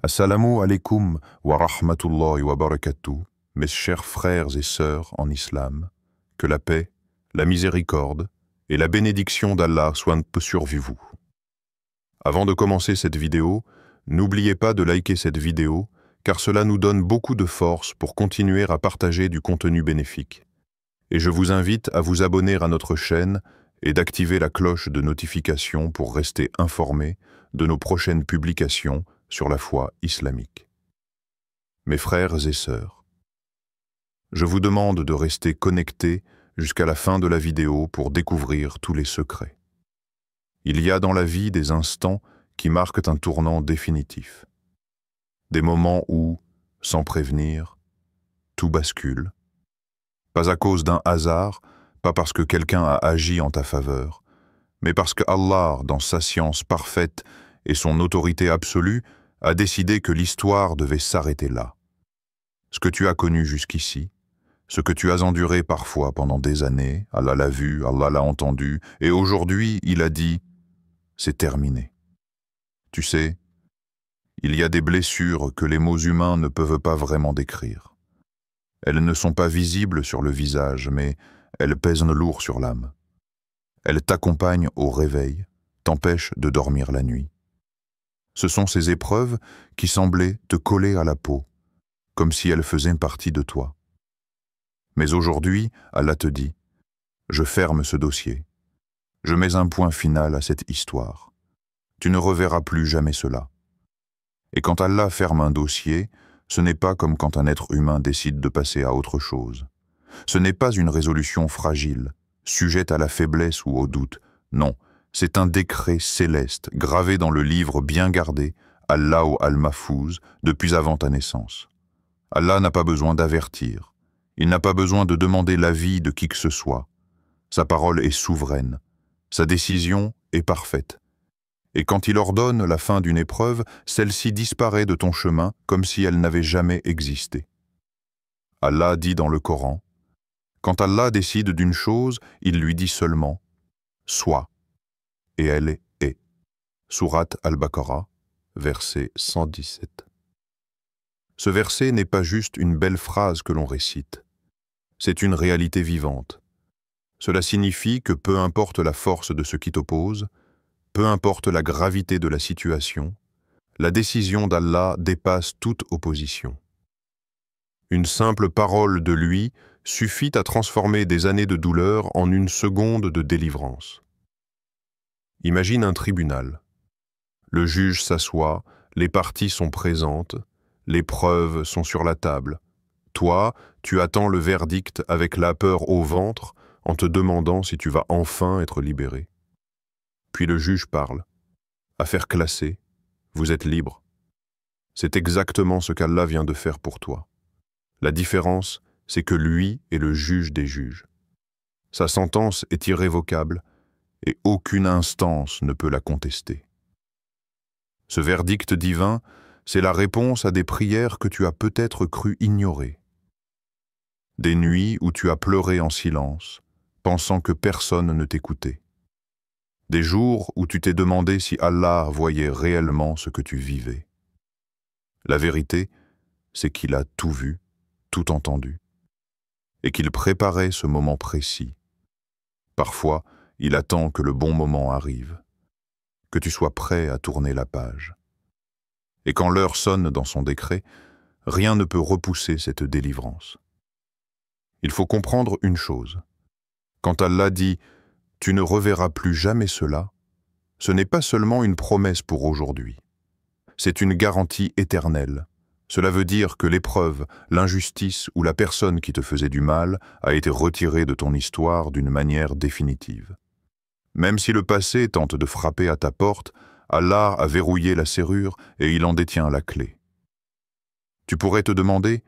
Assalamu alaikum wa rahmatullahi wa barakatuh, mes chers frères et sœurs en islam, que la paix, la miséricorde et la bénédiction d'Allah soient sur vous. Avant de commencer cette vidéo, n'oubliez pas de liker cette vidéo, car cela nous donne beaucoup de force pour continuer à partager du contenu bénéfique. Et je vous invite à vous abonner à notre chaîne et d'activer la cloche de notification pour rester informé de nos prochaines publications sur la foi islamique. Mes frères et sœurs, je vous demande de rester connectés jusqu'à la fin de la vidéo pour découvrir tous les secrets. Il y a dans la vie des instants qui marquent un tournant définitif. Des moments où, sans prévenir, tout bascule. Pas à cause d'un hasard, pas parce que quelqu'un a agi en ta faveur, mais parce que Allah, dans sa science parfaite et son autorité absolue, a décidé que l'histoire devait s'arrêter là. Ce que tu as connu jusqu'ici, ce que tu as enduré parfois pendant des années, Allah l'a vu, Allah l'a entendu, et aujourd'hui, il a dit « c'est terminé ». Tu sais, il y a des blessures que les mots humains ne peuvent pas vraiment décrire. Elles ne sont pas visibles sur le visage, mais elles pèsent lourd sur l'âme. Elles t'accompagnent au réveil, t'empêchent de dormir la nuit. Ce sont ces épreuves qui semblaient te coller à la peau, comme si elles faisaient partie de toi. Mais aujourd'hui, Allah te dit, je ferme ce dossier. Je mets un point final à cette histoire. Tu ne reverras plus jamais cela. Et quand Allah ferme un dossier, ce n'est pas comme quand un être humain décide de passer à autre chose. Ce n'est pas une résolution fragile, sujette à la faiblesse ou au doute. Non, c'est un décret céleste, gravé dans le livre bien gardé, Allah ou Al-Mahfouz, depuis avant ta naissance. Allah n'a pas besoin d'avertir. Il n'a pas besoin de demander l'avis de qui que ce soit. Sa parole est souveraine. Sa décision est parfaite. Et quand il ordonne la fin d'une épreuve, celle-ci disparaît de ton chemin comme si elle n'avait jamais existé. Allah dit dans le Coran, quand Allah décide d'une chose, il lui dit seulement « Sois ». Et elle est. Sourate Al-Baqarah, verset 117. Ce verset n'est pas juste une belle phrase que l'on récite. C'est une réalité vivante. Cela signifie que peu importe la force de ce qui t'oppose, peu importe la gravité de la situation, la décision d'Allah dépasse toute opposition. Une simple parole de lui suffit à transformer des années de douleur en une seconde de délivrance. Imagine un tribunal. Le juge s'assoit, les parties sont présentes, les preuves sont sur la table. Toi, tu attends le verdict avec la peur au ventre en te demandant si tu vas enfin être libéré. Puis le juge parle. Affaire classée, vous êtes libre. C'est exactement ce qu'Allah vient de faire pour toi. La différence, c'est que lui est le juge des juges. Sa sentence est irrévocable et aucune instance ne peut la contester. Ce verdict divin, c'est la réponse à des prières que tu as peut-être cru ignorer. Des nuits où tu as pleuré en silence, pensant que personne ne t'écoutait. Des jours où tu t'es demandé si Allah voyait réellement ce que tu vivais. La vérité, c'est qu'il a tout vu, tout entendu, et qu'il préparait ce moment précis. Parfois, il attend que le bon moment arrive, que tu sois prêt à tourner la page. Et quand l'heure sonne dans son décret, rien ne peut repousser cette délivrance. Il faut comprendre une chose. Quand Allah dit « Tu ne reverras plus jamais cela », ce n'est pas seulement une promesse pour aujourd'hui. C'est une garantie éternelle. Cela veut dire que l'épreuve, l'injustice ou la personne qui te faisait du mal a été retirée de ton histoire d'une manière définitive. Même si le passé tente de frapper à ta porte, Allah a verrouillé la serrure et il en détient la clé. Tu pourrais te demander,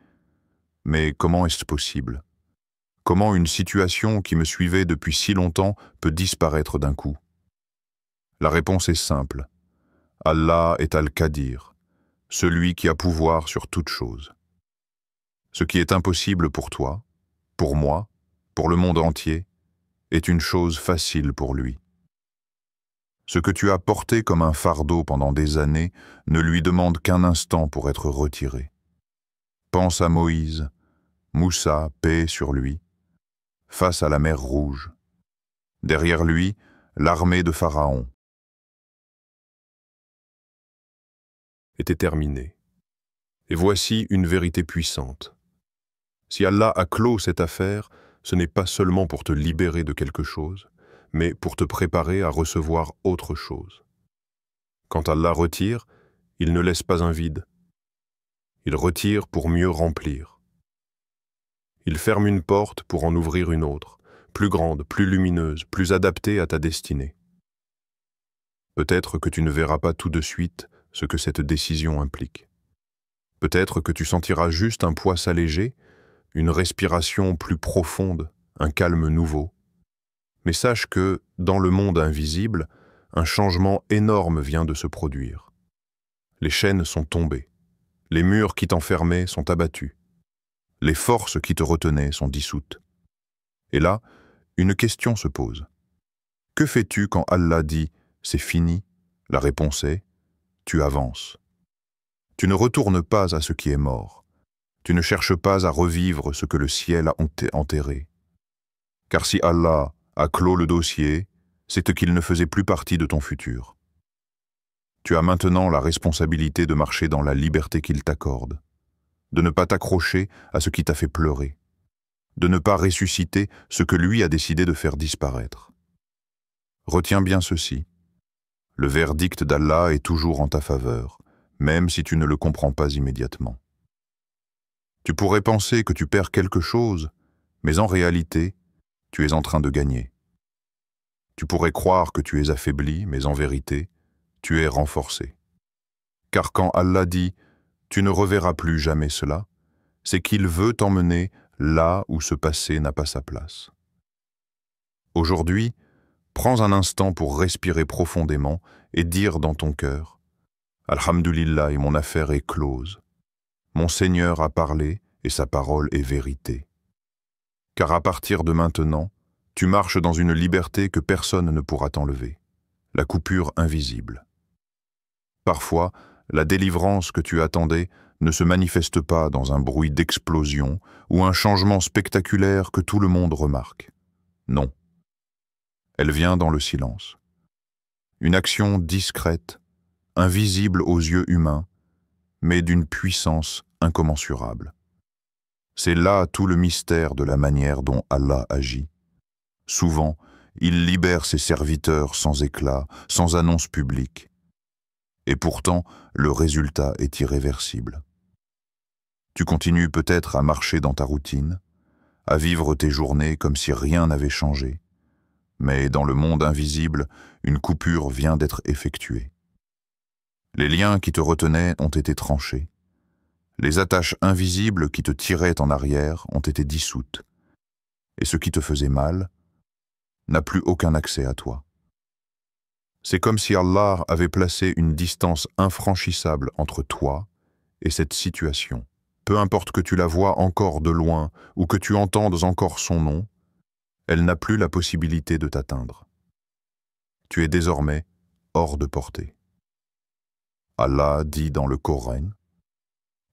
mais comment est-ce possible? Comment une situation qui me suivait depuis si longtemps peut disparaître d'un coup? La réponse est simple. Allah est Al-Qadir, celui qui a pouvoir sur toute chose. Ce qui est impossible pour toi, pour moi, pour le monde entier, est une chose facile pour lui. Ce que tu as porté comme un fardeau pendant des années ne lui demande qu'un instant pour être retiré. Pense à Moïse, Moussa, paix sur lui, face à la mer Rouge. Derrière lui, l'armée de Pharaon était terminée. Et voici une vérité puissante. Si Allah a clos cette affaire, ce n'est pas seulement pour te libérer de quelque chose, mais pour te préparer à recevoir autre chose. Quand Allah retire, il ne laisse pas un vide. Il retire pour mieux remplir. Il ferme une porte pour en ouvrir une autre, plus grande, plus lumineuse, plus adaptée à ta destinée. Peut-être que tu ne verras pas tout de suite ce que cette décision implique. Peut-être que tu sentiras juste un poids s'alléger, une respiration plus profonde, un calme nouveau. Mais sache que, dans le monde invisible, un changement énorme vient de se produire. Les chaînes sont tombées, les murs qui t'enfermaient sont abattus, les forces qui te retenaient sont dissoutes. Et là, une question se pose. Que fais-tu quand Allah dit « c'est fini » ? La réponse est « tu avances ». Tu ne retournes pas à ce qui est mort. Tu ne cherches pas à revivre ce que le ciel a enterré. Car si Allah a clos le dossier, c'est qu'il ne faisait plus partie de ton futur. Tu as maintenant la responsabilité de marcher dans la liberté qu'il t'accorde, de ne pas t'accrocher à ce qui t'a fait pleurer, de ne pas ressusciter ce que lui a décidé de faire disparaître. Retiens bien ceci. Le verdict d'Allah est toujours en ta faveur, même si tu ne le comprends pas immédiatement. Tu pourrais penser que tu perds quelque chose, mais en réalité, tu es en train de gagner. Tu pourrais croire que tu es affaibli, mais en vérité, tu es renforcé. Car quand Allah dit « tu ne reverras plus jamais cela », c'est qu'il veut t'emmener là où ce passé n'a pas sa place. Aujourd'hui, prends un instant pour respirer profondément et dire dans ton cœur « Alhamdulillah, et mon affaire est close. Mon Seigneur a parlé et sa parole est vérité. » Car à partir de maintenant, tu marches dans une liberté que personne ne pourra t'enlever, la coupure invisible. Parfois, la délivrance que tu attendais ne se manifeste pas dans un bruit d'explosion ou un changement spectaculaire que tout le monde remarque. Non. Elle vient dans le silence. Une action discrète, invisible aux yeux humains, mais d'une puissance incommensurable. C'est là tout le mystère de la manière dont Allah agit. Souvent, il libère ses serviteurs sans éclat, sans annonce publique. Et pourtant, le résultat est irréversible. Tu continues peut-être à marcher dans ta routine, à vivre tes journées comme si rien n'avait changé. Mais dans le monde invisible, une coupure vient d'être effectuée. Les liens qui te retenaient ont été tranchés. Les attaches invisibles qui te tiraient en arrière ont été dissoutes. Et ce qui te faisait mal n'a plus aucun accès à toi. C'est comme si Allah avait placé une distance infranchissable entre toi et cette situation. Peu importe que tu la vois encore de loin ou que tu entendes encore son nom, elle n'a plus la possibilité de t'atteindre. Tu es désormais hors de portée. Allah dit dans le Coran,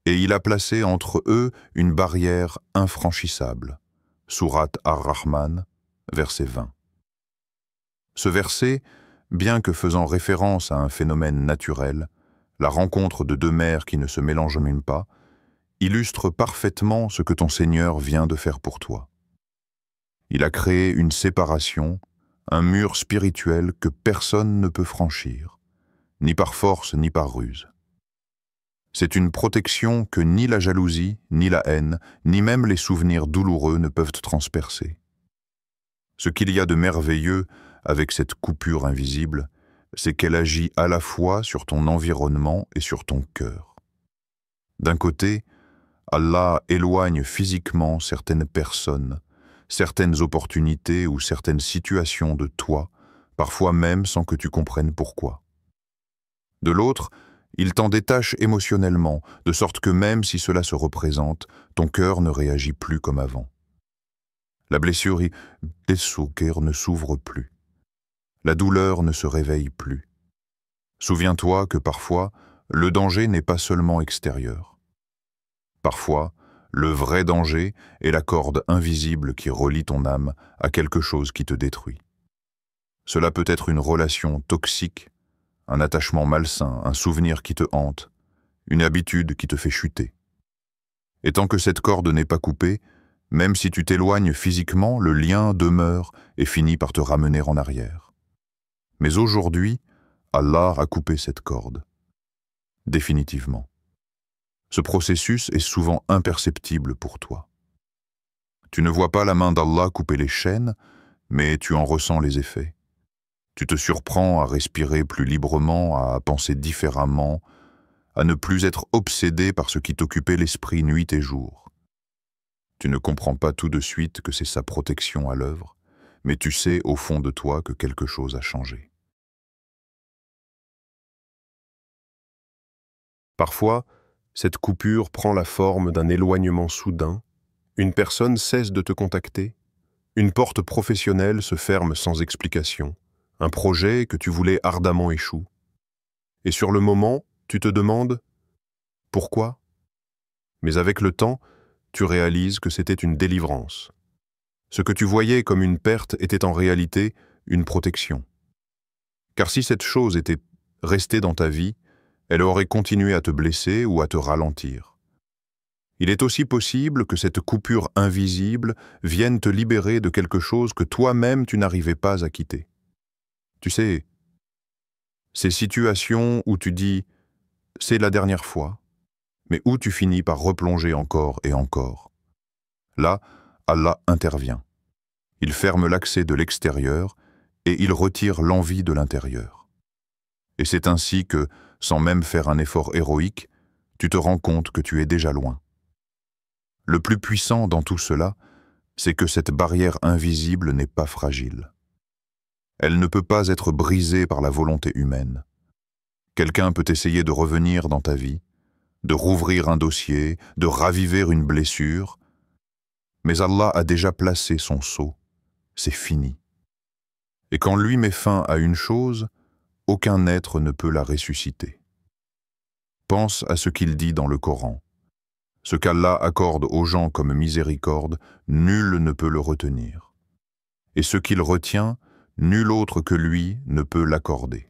et il a placé entre eux une barrière infranchissable. Sourate Ar-Rahman, verset 20. Ce verset, bien que faisant référence à un phénomène naturel, la rencontre de deux mers qui ne se mélangent même pas, illustre parfaitement ce que ton Seigneur vient de faire pour toi. Il a créé une séparation, un mur spirituel que personne ne peut franchir, ni par force ni par ruse. C'est une protection que ni la jalousie, ni la haine, ni même les souvenirs douloureux ne peuvent transpercer. Ce qu'il y a de merveilleux avec cette coupure invisible, c'est qu'elle agit à la fois sur ton environnement et sur ton cœur. D'un côté, Allah éloigne physiquement certaines personnes, certaines opportunités ou certaines situations de toi, parfois même sans que tu comprennes pourquoi. De l'autre, il t'en détache émotionnellement, de sorte que même si cela se représente, ton cœur ne réagit plus comme avant. La blessure ne s'ouvre plus. la douleur ne se réveille plus. Souviens-toi que parfois, le danger n'est pas seulement extérieur. Parfois, le vrai danger est la corde invisible qui relie ton âme à quelque chose qui te détruit. Cela peut être une relation toxique, un attachement malsain, un souvenir qui te hante, une habitude qui te fait chuter. Et tant que cette corde n'est pas coupée, même si tu t'éloignes physiquement, le lien demeure et finit par te ramener en arrière. Mais aujourd'hui, Allah a coupé cette corde. Définitivement. Ce processus est souvent imperceptible pour toi. Tu ne vois pas la main d'Allah couper les chaînes, mais tu en ressens les effets. Tu te surprends à respirer plus librement, à penser différemment, à ne plus être obsédé par ce qui t'occupait l'esprit nuit et jour. Tu ne comprends pas tout de suite que c'est sa protection à l'œuvre, mais tu sais au fond de toi que quelque chose a changé. Parfois, cette coupure prend la forme d'un éloignement soudain, une personne cesse de te contacter, une porte professionnelle se ferme sans explication, un projet que tu voulais ardemment échoue. Et sur le moment, tu te demandes « Pourquoi ?» Mais avec le temps, tu réalises que c'était une délivrance. Ce que tu voyais comme une perte était en réalité une protection. Car si cette chose était restée dans ta vie, elle aurait continué à te blesser ou à te ralentir. Il est aussi possible que cette coupure invisible vienne te libérer de quelque chose que toi-même tu n'arrivais pas à quitter. Tu sais, ces situations où tu dis « c'est la dernière fois », mais où tu finis par replonger encore et encore. Là, Allah intervient. Il ferme l'accès de l'extérieur et il retire l'envie de l'intérieur. Et c'est ainsi que, sans même faire un effort héroïque, tu te rends compte que tu es déjà loin. Le plus puissant dans tout cela, c'est que cette barrière invisible n'est pas fragile. Elle ne peut pas être brisée par la volonté humaine. Quelqu'un peut essayer de revenir dans ta vie, de rouvrir un dossier, de raviver une blessure, mais Allah a déjà placé son sceau, c'est fini. Et quand lui met fin à une chose, aucun être ne peut la ressusciter. Pense à ce qu'il dit dans le Coran. Ce qu'Allah accorde aux gens comme miséricorde, nul ne peut le retenir. Et ce qu'il retient, nul autre que lui ne peut l'accorder.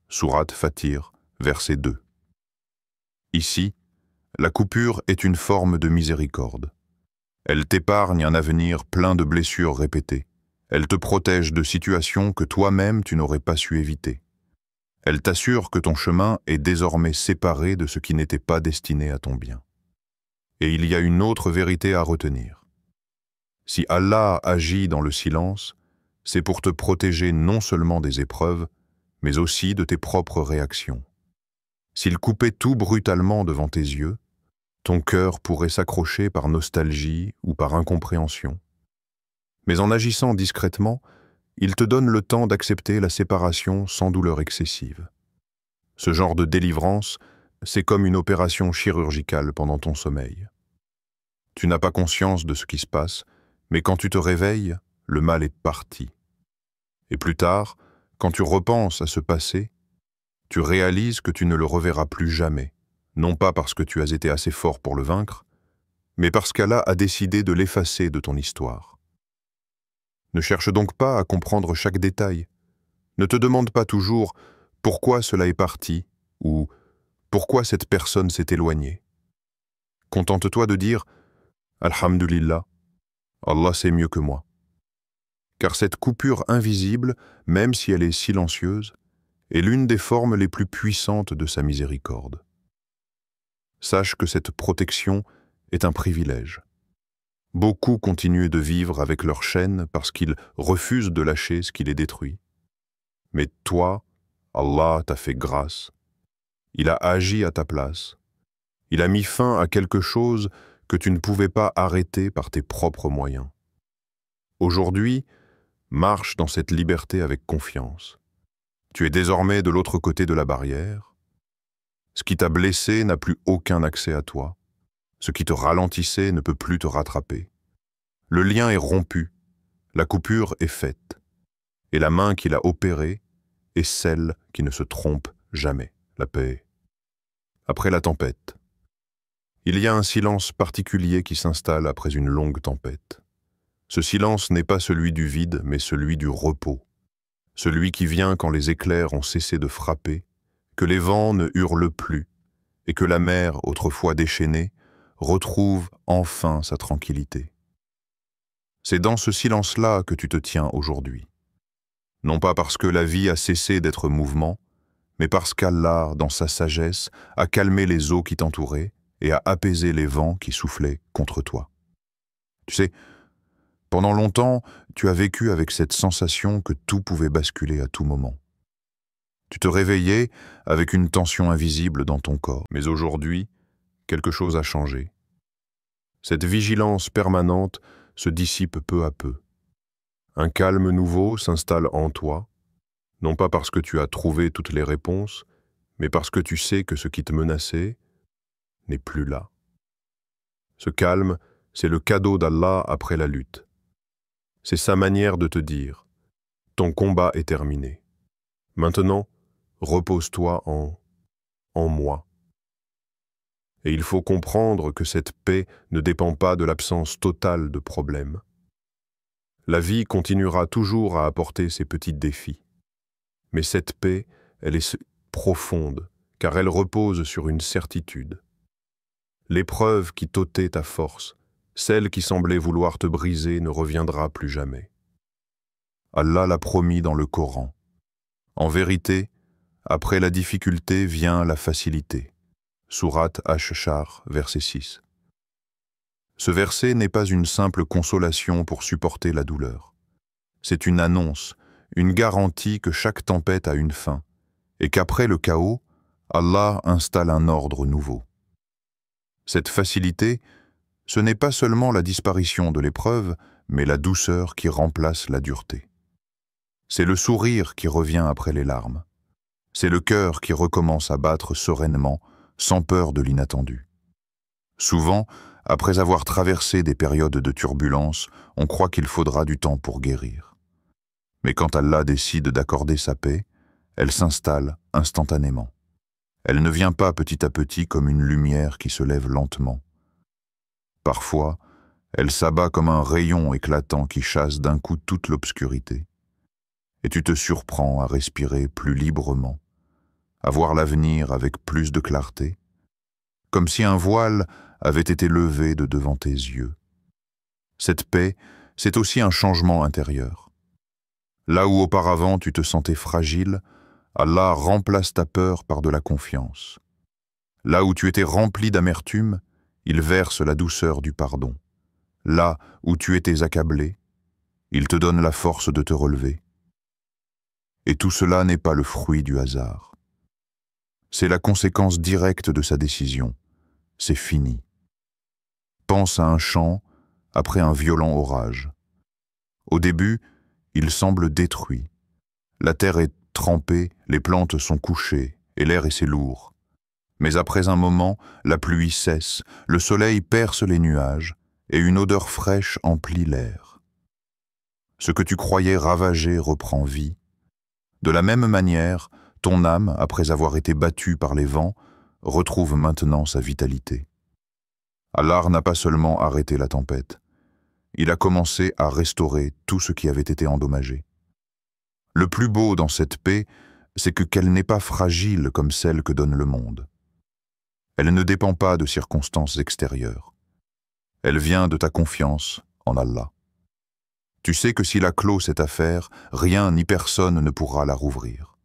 Sourate Fatir, verset 2. Ici, la coupure est une forme de miséricorde. Elle t'épargne un avenir plein de blessures répétées. Elle te protège de situations que toi-même tu n'aurais pas su éviter. Elle t'assure que ton chemin est désormais séparé de ce qui n'était pas destiné à ton bien. Et il y a une autre vérité à retenir. Si Allah agit dans le silence, c'est pour te protéger non seulement des épreuves, mais aussi de tes propres réactions. S'il coupait tout brutalement devant tes yeux, ton cœur pourrait s'accrocher par nostalgie ou par incompréhension. Mais en agissant discrètement, il te donne le temps d'accepter la séparation sans douleur excessive. Ce genre de délivrance, c'est comme une opération chirurgicale pendant ton sommeil. Tu n'as pas conscience de ce qui se passe, mais quand tu te réveilles, le mal est parti. Et plus tard, quand tu repenses à ce passé, tu réalises que tu ne le reverras plus jamais, non pas parce que tu as été assez fort pour le vaincre, mais parce qu'Allah a décidé de l'effacer de ton histoire. Ne cherche donc pas à comprendre chaque détail. Ne te demande pas toujours pourquoi cela est parti ou pourquoi cette personne s'est éloignée. Contente-toi de dire « Alhamdulillah, Allah sait mieux que moi ». Car cette coupure invisible, même si elle est silencieuse, est l'une des formes les plus puissantes de sa miséricorde. Sache que cette protection est un privilège. Beaucoup continuent de vivre avec leur chaîne parce qu'ils refusent de lâcher ce qui les détruit. Mais toi, Allah t'a fait grâce. Il a agi à ta place. Il a mis fin à quelque chose que tu ne pouvais pas arrêter par tes propres moyens. Aujourd'hui, marche dans cette liberté avec confiance. Tu es désormais de l'autre côté de la barrière. Ce qui t'a blessé n'a plus aucun accès à toi. Ce qui te ralentissait ne peut plus te rattraper. Le lien est rompu, la coupure est faite. et la main qui l'a opérée est celle qui ne se trompe jamais, la paix. Après la tempête, il y a un silence particulier qui s'installe après une longue tempête. Ce silence n'est pas celui du vide, mais celui du repos, celui qui vient quand les éclairs ont cessé de frapper, que les vents ne hurlent plus, et que la mer, autrefois déchaînée, retrouve enfin sa tranquillité. C'est dans ce silence-là que tu te tiens aujourd'hui. Non pas parce que la vie a cessé d'être mouvement, mais parce qu'Allah, dans sa sagesse, a calmé les eaux qui t'entouraient et a apaisé les vents qui soufflaient contre toi. Tu sais, pendant longtemps, tu as vécu avec cette sensation que tout pouvait basculer à tout moment. Tu te réveillais avec une tension invisible dans ton corps. Mais aujourd'hui, quelque chose a changé. Cette vigilance permanente se dissipe peu à peu. Un calme nouveau s'installe en toi, non pas parce que tu as trouvé toutes les réponses, mais parce que tu sais que ce qui te menaçait n'est plus là. Ce calme, c'est le cadeau d'Allah après la lutte. C'est sa manière de te dire « Ton combat est terminé. Maintenant, repose-toi en moi. » Et il faut comprendre que cette paix ne dépend pas de l'absence totale de problèmes. La vie continuera toujours à apporter ses petits défis. Mais cette paix, elle est profonde, car elle repose sur une certitude. L'épreuve qui t'ôtait ta force, celle qui semblait vouloir te briser, ne reviendra plus jamais. Allah l'a promis dans le Coran. En vérité, après la difficulté vient la facilité. Sourate Ash-Shar, verset 6. Ce verset n'est pas une simple consolation pour supporter la douleur. C'est une annonce, une garantie que chaque tempête a une fin, et qu'après le chaos, Allah installe un ordre nouveau. Cette facilité, ce n'est pas seulement la disparition de l'épreuve, mais la douceur qui remplace la dureté. C'est le sourire qui revient après les larmes. C'est le cœur qui recommence à battre sereinement, sans peur de l'inattendu. Souvent, après avoir traversé des périodes de turbulence, on croit qu'il faudra du temps pour guérir. Mais quand Allah décide d'accorder sa paix, elle s'installe instantanément. Elle ne vient pas petit à petit comme une lumière qui se lève lentement. Parfois, elle s'abat comme un rayon éclatant qui chasse d'un coup toute l'obscurité. Et tu te surprends à respirer plus librement, à voir l'avenir avec plus de clarté, comme si un voile avait été levé de devant tes yeux. Cette paix, c'est aussi un changement intérieur. Là où auparavant tu te sentais fragile, Allah remplace ta peur par de la confiance. Là où tu étais rempli d'amertume, il verse la douceur du pardon. Là où tu étais accablé, il te donne la force de te relever. Et tout cela n'est pas le fruit du hasard. C'est la conséquence directe de sa décision. C'est fini. Pense à un champ après un violent orage. Au début, il semble détruit. La terre est trempée, les plantes sont couchées et l'air est lourd. Mais après un moment, la pluie cesse, le soleil perce les nuages et une odeur fraîche emplit l'air. Ce que tu croyais ravagé reprend vie. De la même manière, ton âme, après avoir été battue par les vents, retrouve maintenant sa vitalité. Allah n'a pas seulement arrêté la tempête, il a commencé à restaurer tout ce qui avait été endommagé. Le plus beau dans cette paix, c'est qu'elle n'est pas fragile comme celle que donne le monde. Elle ne dépend pas de circonstances extérieures. Elle vient de ta confiance en Allah. Tu sais que s'il a clos cette affaire, rien ni personne ne pourra la rouvrir.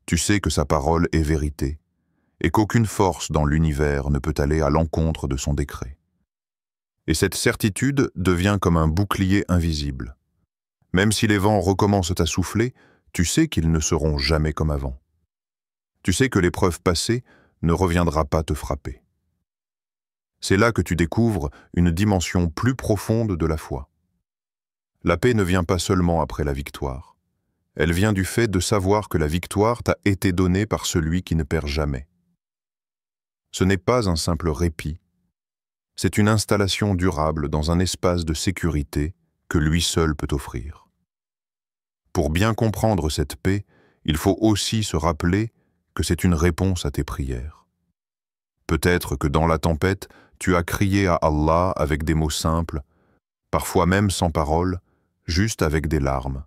Tu sais que sa parole est vérité, et qu'aucune force dans l'univers ne peut aller à l'encontre de son décret. Et cette certitude devient comme un bouclier invisible. Même si les vents recommencent à souffler, tu sais qu'ils ne seront jamais comme avant. Tu sais que l'épreuve passée ne reviendra pas te frapper. C'est là que tu découvres une dimension plus profonde de la foi. La paix ne vient pas seulement après la victoire. Elle vient du fait de savoir que la victoire t'a été donnée par celui qui ne perd jamais. Ce n'est pas un simple répit, c'est une installation durable dans un espace de sécurité que lui seul peut offrir. Pour bien comprendre cette paix, il faut aussi se rappeler que c'est une réponse à tes prières. Peut-être que dans la tempête, tu as crié à Allah avec des mots simples, parfois même sans parole, juste avec des larmes.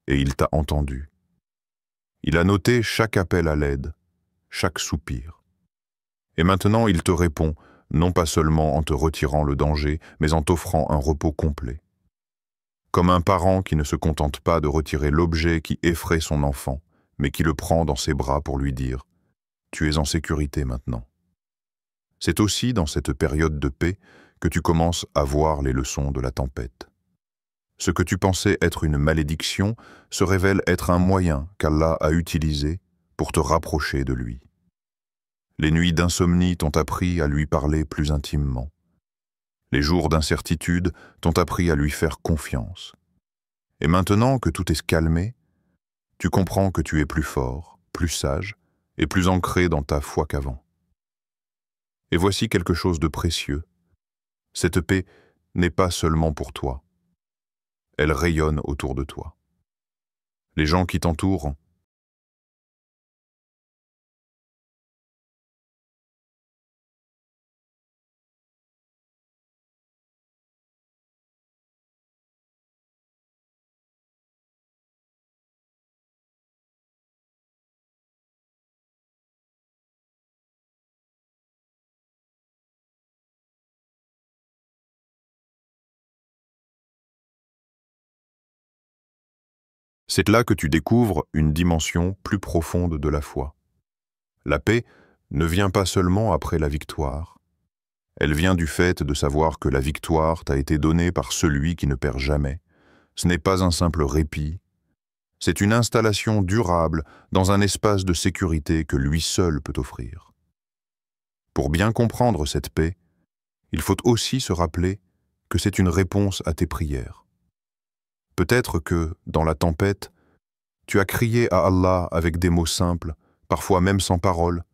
Et il t'a entendu. Il a noté chaque appel à l'aide, chaque soupir. Et maintenant il te répond, non pas seulement en te retirant le danger, mais en t'offrant un repos complet. Comme un parent qui ne se contente pas de retirer l'objet qui effraie son enfant, mais qui le prend dans ses bras pour lui dire « Tu es en sécurité maintenant ». C'est aussi dans cette période de paix que tu commences à voir les leçons de la tempête. Ce que tu pensais être une malédiction se révèle être un moyen qu'Allah a utilisé pour te rapprocher de lui. Les nuits d'insomnie t'ont appris à lui parler plus intimement. Les jours d'incertitude t'ont appris à lui faire confiance. Et maintenant que tout est calmé, tu comprends que tu es plus fort, plus sage et plus ancré dans ta foi qu'avant. Et voici quelque chose de précieux. Cette paix n'est pas seulement pour toi. Elle rayonne autour de toi. Les gens qui t'entourent c'est là que tu découvres une dimension plus profonde de la foi. La paix ne vient pas seulement après la victoire. Elle vient du fait de savoir que la victoire t'a été donnée par celui qui ne perd jamais. Ce n'est pas un simple répit. C'est une installation durable dans un espace de sécurité que lui seul peut offrir. Pour bien comprendre cette paix, il faut aussi se rappeler que c'est une réponse à tes prières. Peut-être que, dans la tempête, tu as crié à Allah avec des mots simples, parfois même sans parole,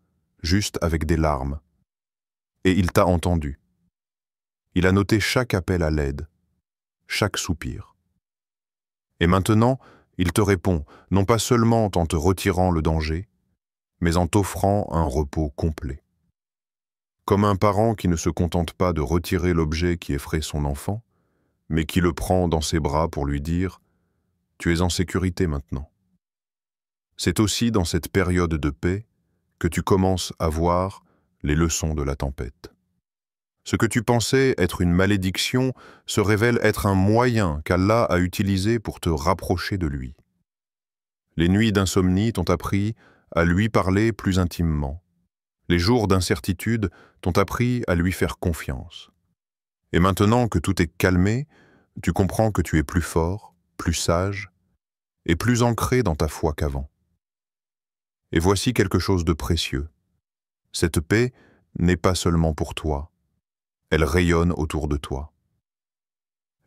juste avec des larmes. Et il t'a entendu. Il a noté chaque appel à l'aide, chaque soupir. Et maintenant, il te répond, non pas seulement en te retirant le danger, mais en t'offrant un repos complet. Comme un parent qui ne se contente pas de retirer l'objet qui effraie son enfant, mais qui le prend dans ses bras pour lui dire « Tu es en sécurité maintenant ». C'est aussi dans cette période de paix que tu commences à voir les leçons de la tempête. Ce que tu pensais être une malédiction se révèle être un moyen qu'Allah a utilisé pour te rapprocher de lui. Les nuits d'insomnie t'ont appris à lui parler plus intimement. Les jours d'incertitude t'ont appris à lui faire confiance. Et maintenant que tout est calmé, tu comprends que tu es plus fort, plus sage et plus ancré dans ta foi qu'avant. Et voici quelque chose de précieux. Cette paix n'est pas seulement pour toi, elle rayonne autour de toi.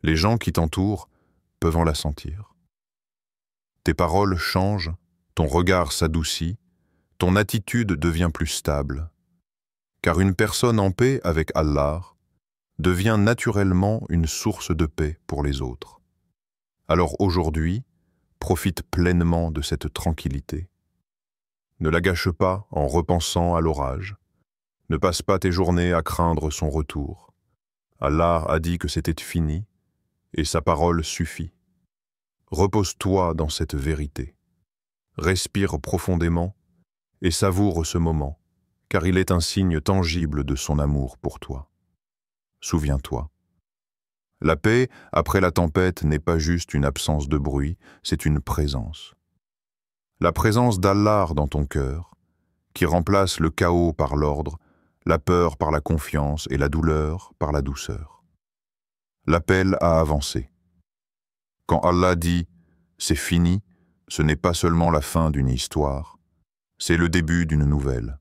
Les gens qui t'entourent peuvent en la sentir. Tes paroles changent, ton regard s'adoucit, ton attitude devient plus stable. Car une personne en paix avec Allah devient naturellement une source de paix pour les autres. Alors aujourd'hui, profite pleinement de cette tranquillité. Ne la gâche pas en repensant à l'orage. Ne passe pas tes journées à craindre son retour. Allah a dit que c'était fini, et sa parole suffit. Repose-toi dans cette vérité. Respire profondément et savoure ce moment, car il est un signe tangible de son amour pour toi. Souviens-toi. La paix, après la tempête, n'est pas juste une absence de bruit, c'est une présence. La présence d'Allah dans ton cœur, qui remplace le chaos par l'ordre, la peur par la confiance et la douleur par la douceur. L'appel à avancer. Quand Allah dit « c'est fini », ce n'est pas seulement la fin d'une histoire, c'est le début d'une nouvelle.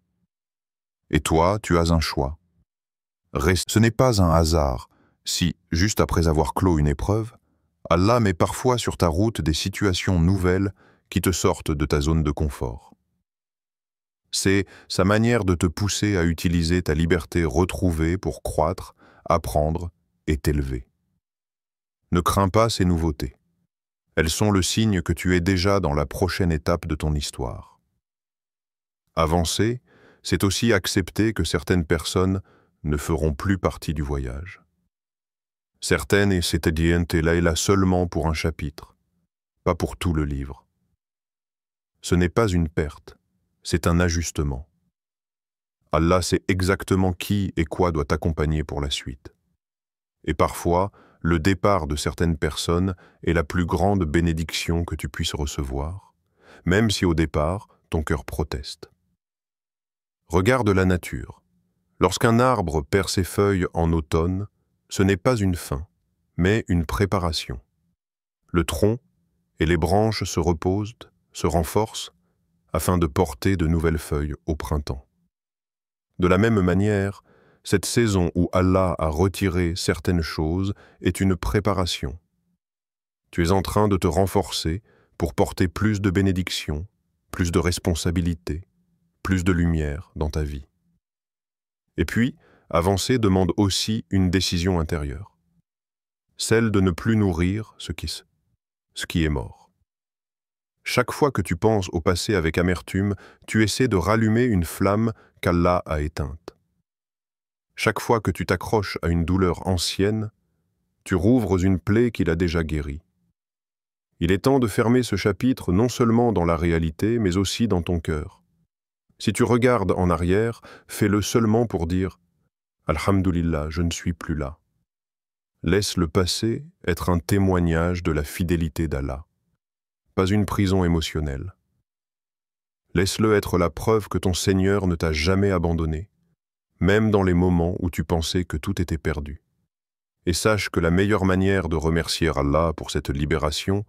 Et toi, tu as un choix. Ce n'est pas un hasard si, juste après avoir clos une épreuve, Allah met parfois sur ta route des situations nouvelles qui te sortent de ta zone de confort. C'est sa manière de te pousser à utiliser ta liberté retrouvée pour croître, apprendre et t'élever. Ne crains pas ces nouveautés. Elles sont le signe que tu es déjà dans la prochaine étape de ton histoire. Avancer, c'est aussi accepter que certaines personnes ne feront plus partie du voyage. Certaines étaient là seulement pour un chapitre, pas pour tout le livre. Ce n'est pas une perte, c'est un ajustement. Allah sait exactement qui et quoi doit t'accompagner pour la suite. Et parfois, le départ de certaines personnes est la plus grande bénédiction que tu puisses recevoir, même si au départ, ton cœur proteste. Regarde la nature. Lorsqu'un arbre perd ses feuilles en automne, ce n'est pas une fin, mais une préparation. Le tronc et les branches se reposent, se renforcent, afin de porter de nouvelles feuilles au printemps. De la même manière, cette saison où Allah a retiré certaines choses est une préparation. Tu es en train de te renforcer pour porter plus de bénédictions, plus de responsabilités, plus de lumière dans ta vie. Et puis, avancer demande aussi une décision intérieure, celle de ne plus nourrir ce qui est mort. Chaque fois que tu penses au passé avec amertume, tu essaies de rallumer une flamme qu'Allah a éteinte. Chaque fois que tu t'accroches à une douleur ancienne, tu rouvres une plaie qu'il a déjà guérie. Il est temps de fermer ce chapitre non seulement dans la réalité, mais aussi dans ton cœur. Si tu regardes en arrière, fais-le seulement pour dire « Alhamdulillah, je ne suis plus là ». Laisse le passé être un témoignage de la fidélité d'Allah, pas une prison émotionnelle. Laisse-le être la preuve que ton Seigneur ne t'a jamais abandonné, même dans les moments où tu pensais que tout était perdu. Et sache que la meilleure manière de remercier Allah pour cette libération,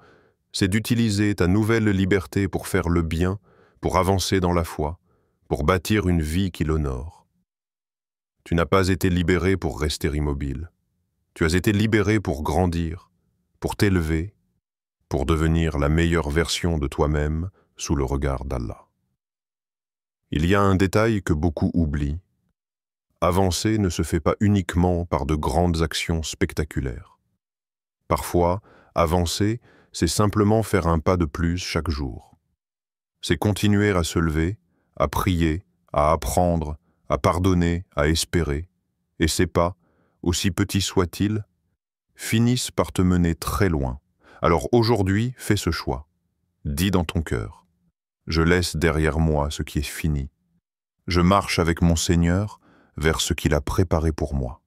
c'est d'utiliser ta nouvelle liberté pour faire le bien, pour avancer dans la foi, pour bâtir une vie qui l'honore. Tu n'as pas été libéré pour rester immobile. Tu as été libéré pour grandir, pour t'élever, pour devenir la meilleure version de toi-même sous le regard d'Allah. Il y a un détail que beaucoup oublient. Avancer ne se fait pas uniquement par de grandes actions spectaculaires. Parfois, avancer, c'est simplement faire un pas de plus chaque jour. C'est continuer à se lever, à prier, à apprendre, à pardonner, à espérer. Et ces pas, aussi petits soient-ils, finissent par te mener très loin. Alors aujourd'hui, fais ce choix. Dis dans ton cœur, je laisse derrière moi ce qui est fini. Je marche avec mon Seigneur vers ce qu'il a préparé pour moi.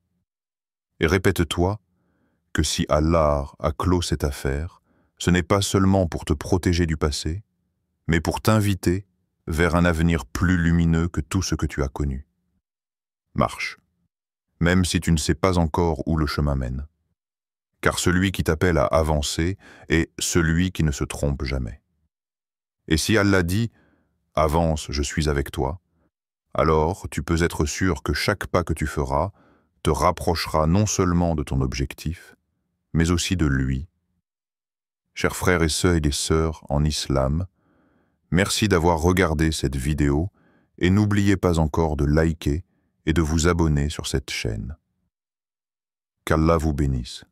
Et répète-toi que si Allah a clos cette affaire, ce n'est pas seulement pour te protéger du passé, mais pour t'inviter vers un avenir plus lumineux que tout ce que tu as connu. Marche, même si tu ne sais pas encore où le chemin mène. Car celui qui t'appelle à avancer est celui qui ne se trompe jamais. Et si Allah dit « Avance, je suis avec toi », alors tu peux être sûr que chaque pas que tu feras te rapprochera non seulement de ton objectif, mais aussi de lui. Chers frères et sœurs en islam, merci d'avoir regardé cette vidéo et n'oubliez pas encore de liker et de vous abonner sur cette chaîne. Qu'Allah vous bénisse.